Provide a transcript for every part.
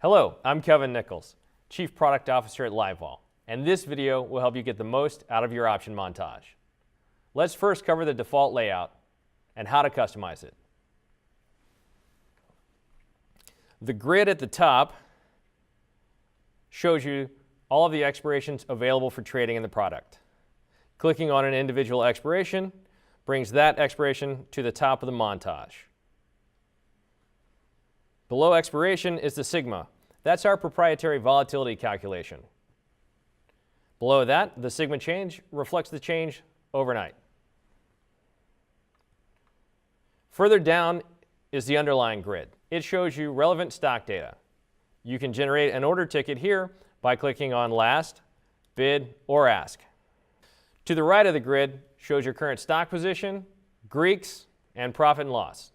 Hello, I'm Kevin Nichols, Chief Product Officer at LiveVol, and this video will help you get the most out of your option montage. Let's first cover the default layout and how to customize it. The grid at the top shows you all of the expirations available for trading in the product. Clicking on an individual expiration brings that expiration to the top of the montage. Below expiration is the sigma. That's our proprietary volatility calculation. Below that, the sigma change reflects the change overnight. Further down is the underlying grid. It shows you relevant stock data. You can generate an order ticket here by clicking on Last, Bid, or Ask. To the right of the grid shows your current stock position, Greeks, and profit and loss.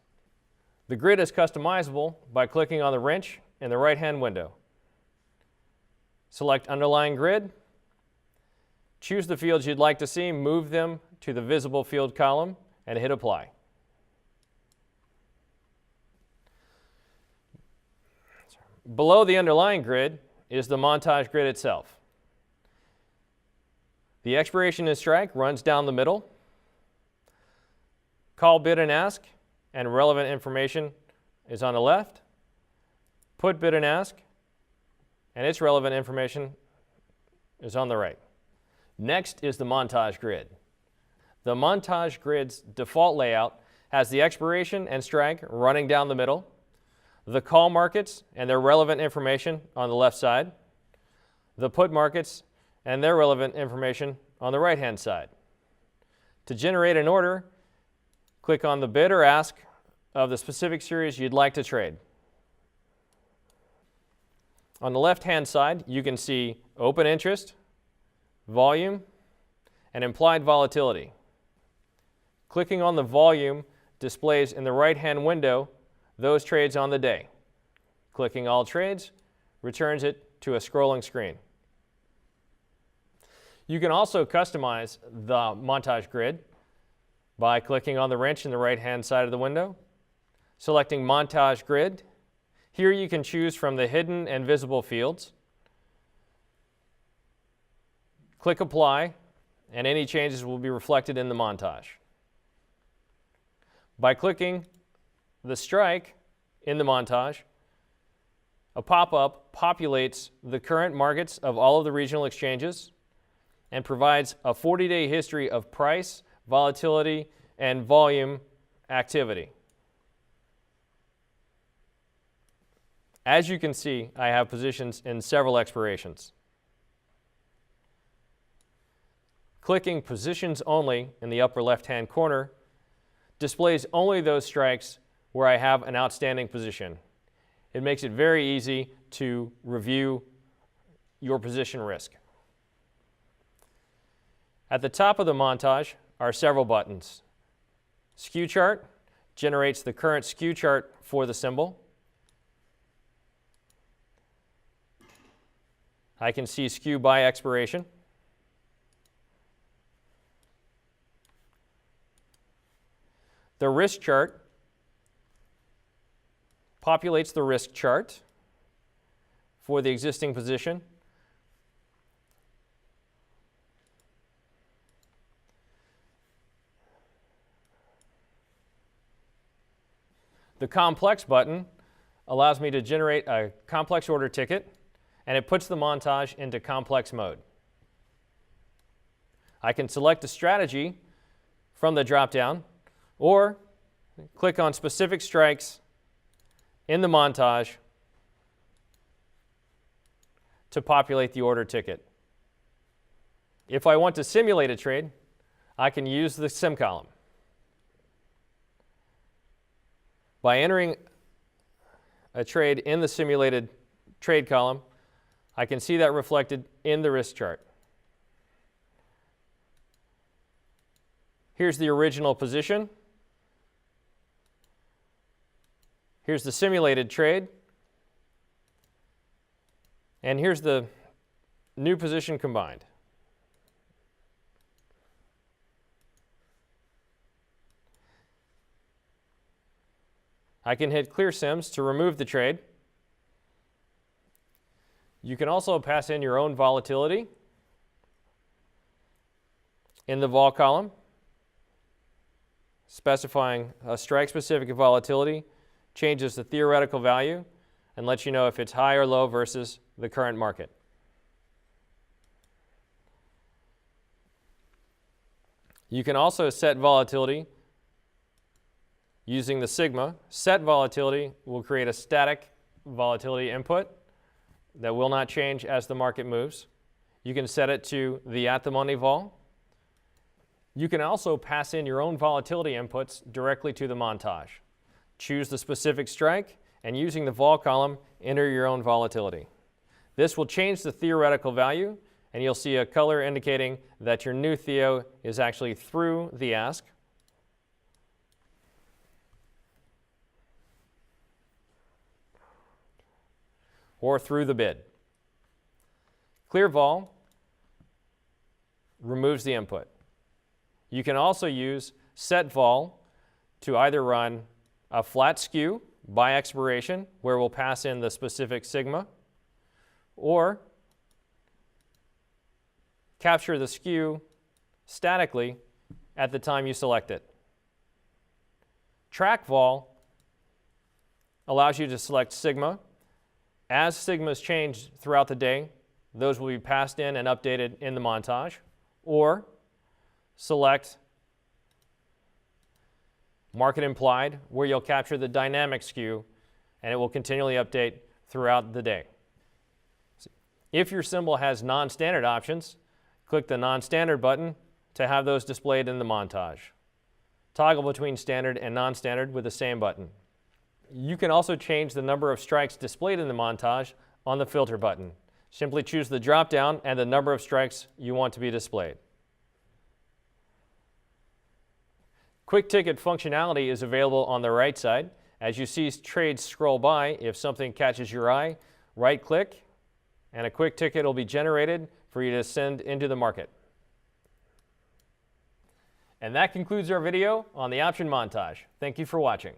The grid is customizable by clicking on the wrench in the right-hand window. Select Underlying Grid. Choose the fields you'd like to see, move them to the Visible Field column, and hit Apply. Below the underlying grid is the montage grid itself. The expiration and strike runs down the middle. Call, bid, and ask, and relevant information is on the left. Put, bid, and ask, and its relevant information is on the right. Next is the montage grid. The montage grid's default layout has the expiration and strike running down the middle, the call markets and their relevant information on the left side, the put markets and their relevant information on the right-hand side. To generate an order, click on the bid or ask of the specific series you'd like to trade. On the left-hand side, you can see open interest, volume, and implied volatility. Clicking on the volume displays in the right-hand window those trades on the day. Clicking All Trades returns it to a scrolling screen. You can also customize the montage grid by clicking on the wrench in the right-hand side of the window, selecting Montage Grid. Here you can choose from the hidden and visible fields. Click Apply, and any changes will be reflected in the montage. By clicking the strike in the montage, a pop-up populates the current markets of all of the regional exchanges and provides a 40-day history of price, volatility, and volume activity. As you can see, I have positions in several expirations. Clicking Positions Only in the upper left-hand corner displays only those strikes where I have an outstanding position. It makes it very easy to review your position risk. At the top of the montage are several buttons. Skew Chart generates the current skew chart for the symbol. I can see skew by expiration. The risk chart populates the risk chart for the existing position. The complex button allows me to generate a complex order ticket, and it puts the montage into complex mode. I can select a strategy from the drop-down or click on specific strikes in the montage to populate the order ticket. If I want to simulate a trade, I can use the sim column. By entering a trade in the simulated trade column, I can see that reflected in the risk chart. Here's the original position. Here's the simulated trade. And here's the new position combined. I can hit Clear Sims to remove the trade. You can also pass in your own volatility in the vol column, specifying a strike-specific volatility, changes the theoretical value, and lets you know if it's high or low versus the current market. You can also set volatility using the sigma. Set volatility will create a static volatility input that will not change as the market moves. You can set it to the at-the-money vol. You can also pass in your own volatility inputs directly to the montage. Choose the specific strike, and using the vol column, enter your own volatility. This will change the theoretical value, and you'll see a color indicating that your new theo is actually through the ask. Or through the bid. Clear vol removes the input. You can also use set vol to either run a flat skew by expiration, where we'll pass in the specific sigma, or capture the skew statically at the time you select it. Track vol allows you to select sigma. As sigmas change throughout the day, those will be passed in and updated in the montage, or select market implied, where you'll capture the dynamic skew, and it will continually update throughout the day. If your symbol has non-standard options, click the non-standard button to have those displayed in the montage. Toggle between standard and non-standard with the same button. You can also change the number of strikes displayed in the montage on the filter button. Simply choose the drop-down and the number of strikes you want to be displayed. Quick ticket functionality is available on the right side. As you see trades scroll by, if something catches your eye, right-click, and a quick ticket will be generated for you to send into the market. And that concludes our video on the option montage. Thank you for watching.